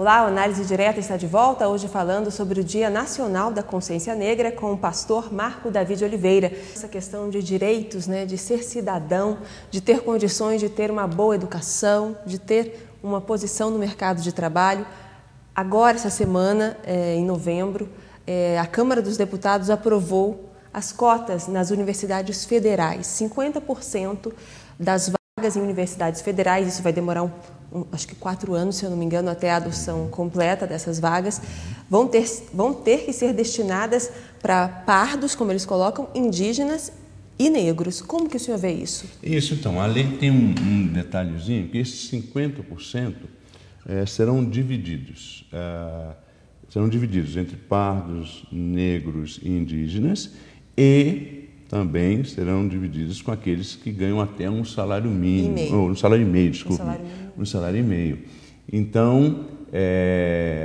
Olá, o Análise Direta está de volta, hoje falando sobre o Dia Nacional da Consciência Negra com o pastor Marco Davi de Oliveira. Essa questão de direitos, de ser cidadão, de ter condições de ter uma boa educação, de ter uma posição no mercado de trabalho. Agora, essa semana, em novembro, a Câmara dos Deputados aprovou as cotas nas universidades federais. 50% das vagas em universidades federais, isso vai demorar acho que 4 anos, se eu não me engano, até a adoção completa dessas vagas, vão ter que ser destinadas para pardos, como eles colocam, indígenas e negros. Como que o senhor vê isso? Isso, então, a lei tem um detalhezinho, que esses 50% serão divididos. Serão divididos entre pardos, negros e indígenas e também serão divididos com aqueles que ganham até um salário mínimo, ou um salário e meio, desculpe. Um salário e meio. Então,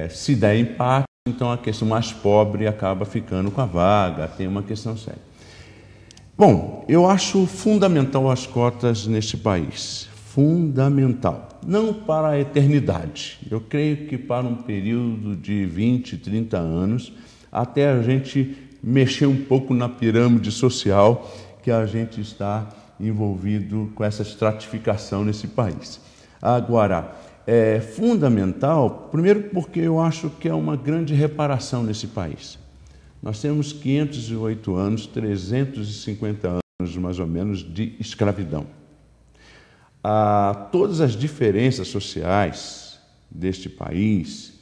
se der empate, então a questão mais pobre acaba ficando com a vaga, tem uma questão séria. Bom, eu acho fundamental as cotas neste país, fundamental. Não para a eternidade, eu creio que para um período de 20, 30 anos, até a gente mexer um pouco na pirâmide social que a gente está envolvido com essa estratificação nesse país. Agora, é fundamental, primeiro porque eu acho que é uma grande reparação nesse país. Nós temos 508 anos, 350 anos mais ou menos de escravidão. Todas as diferenças sociais deste país,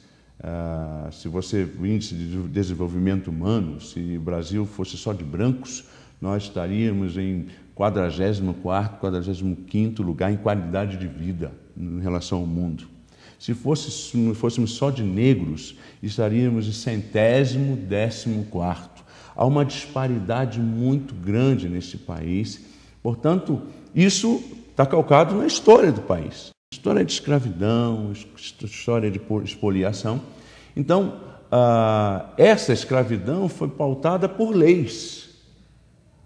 se você o índice de desenvolvimento humano, se o Brasil fosse só de brancos, nós estaríamos em 44º, 45º lugar em qualidade de vida em relação ao mundo. Se fôssemos só de negros, estaríamos em 114º. Há uma disparidade muito grande neste país. Portanto, isso está calcado na história do país. História de escravidão, história de expoliação. Então, essa escravidão foi pautada por leis.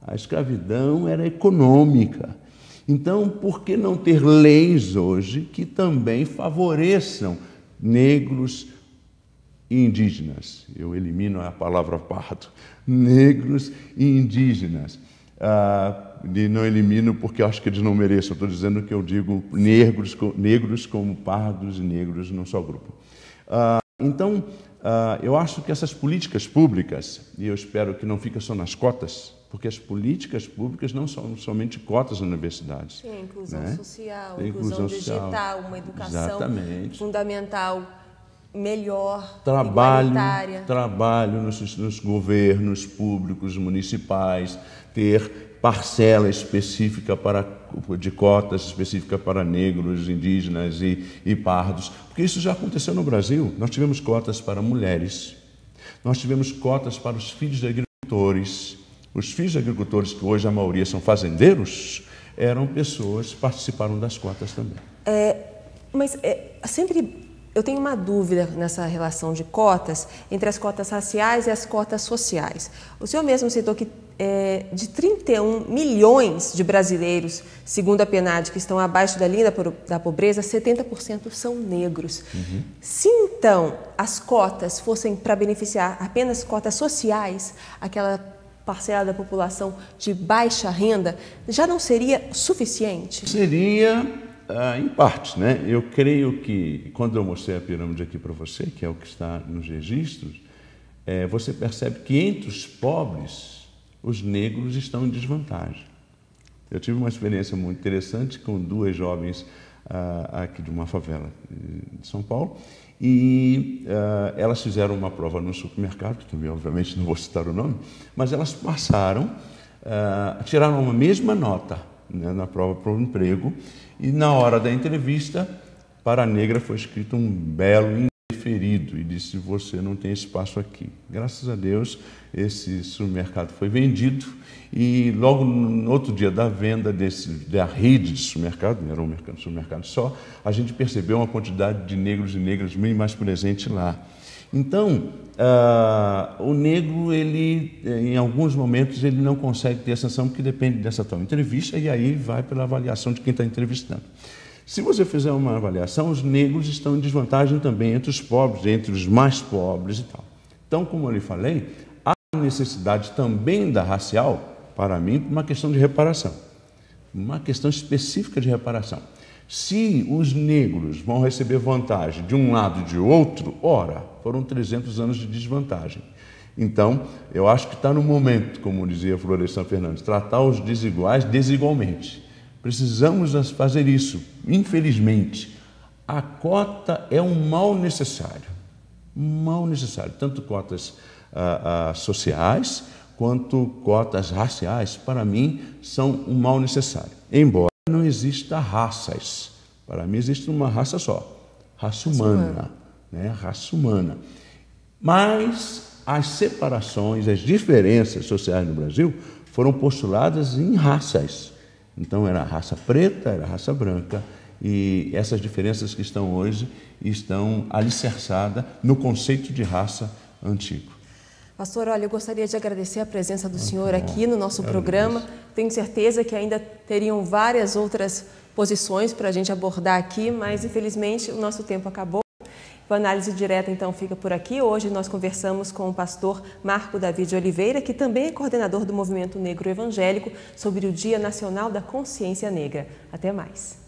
A escravidão era econômica. Então, por que não ter leis hoje que também favoreçam negros e indígenas? Eu elimino a palavra pardo. Negros e indígenas. E não elimino porque eu acho que eles não merecem. Eu estou dizendo que eu digo negros como pardos e negros num só grupo. Então, eu acho que essas políticas públicas, e eu espero que não fique só nas cotas, porque as políticas públicas não são somente cotas nas universidades. Sim, inclusão social, inclusão digital, uma educação fundamental, melhor, igualitária. Trabalho nos governos públicos, municipais, ter parcela específica de cotas específica para negros, indígenas e pardos, porque isso já aconteceu no Brasil. Nós tivemos cotas para mulheres, nós tivemos cotas para os filhos de agricultores. Os filhos de agricultores, que hoje a maioria são fazendeiros, eram pessoas que participaram das cotas também. Mas sempre eu tenho uma dúvida nessa relação de cotas, entre as cotas raciais e as cotas sociais. O senhor mesmo citou que de 31 milhões de brasileiros, segundo a PNAD, que estão abaixo da linha da pobreza, 70% são negros. Uhum. Se então as cotas fossem para beneficiar apenas cotas sociais, aquela parcela da população de baixa renda, já não seria suficiente? Seria, em parte, né? Eu creio que, quando eu mostrei a pirâmide aqui para você, que é o que está nos registros, você percebe que entre os pobres, os negros estão em desvantagem. Eu tive uma experiência muito interessante com 2 jovens aqui de uma favela de São Paulo, e elas fizeram uma prova no supermercado, que também obviamente não vou citar o nome, mas elas passaram, tiraram uma mesma nota, né, na prova para o emprego, e na hora da entrevista, para a negra foi escrito um belo indeferido e disse: você não tem espaço aqui. Graças a Deus, esse supermercado foi vendido e logo no outro dia da venda da rede de supermercado, não era um supermercado só, a gente percebeu uma quantidade de negros e negras bem mais presente lá. Então, o negro, ele, em alguns momentos, ele não consegue ter ascensão porque depende dessa tal entrevista e aí vai pela avaliação de quem está entrevistando. Se você fizer uma avaliação, os negros estão em desvantagem também entre os pobres, entre os mais pobres e tal. Então, como eu lhe falei, há necessidade também da racial, para mim, uma questão de reparação, uma questão específica de reparação. Se os negros vão receber vantagem de um lado e de outro, ora, foram 300 anos de desvantagem. Então, eu acho que está no momento, como dizia Florestan Fernandes, tratar os desiguais desigualmente. Precisamos fazer isso. Infelizmente, a cota é um mal necessário. Tanto cotas sociais quanto cotas raciais, para mim, são um mal necessário. Embora não exista raças. Para mim, existe uma raça só, raça humana. Né? Raça humana. Mas as separações, as diferenças sociais no Brasil foram postuladas em raças. Então, era a raça preta, era a raça branca, e essas diferenças que estão hoje estão alicerçadas no conceito de raça antigo. Pastor, olha, eu gostaria de agradecer a presença do senhor aqui no nosso programa. Tenho certeza que ainda teriam várias outras posições para a gente abordar aqui, mas infelizmente o nosso tempo acabou. O Análise Direta, então, fica por aqui. Hoje nós conversamos com o pastor Marco Davi de Oliveira, que também é coordenador do Movimento Negro Evangélico, sobre o Dia Nacional da Consciência Negra. Até mais.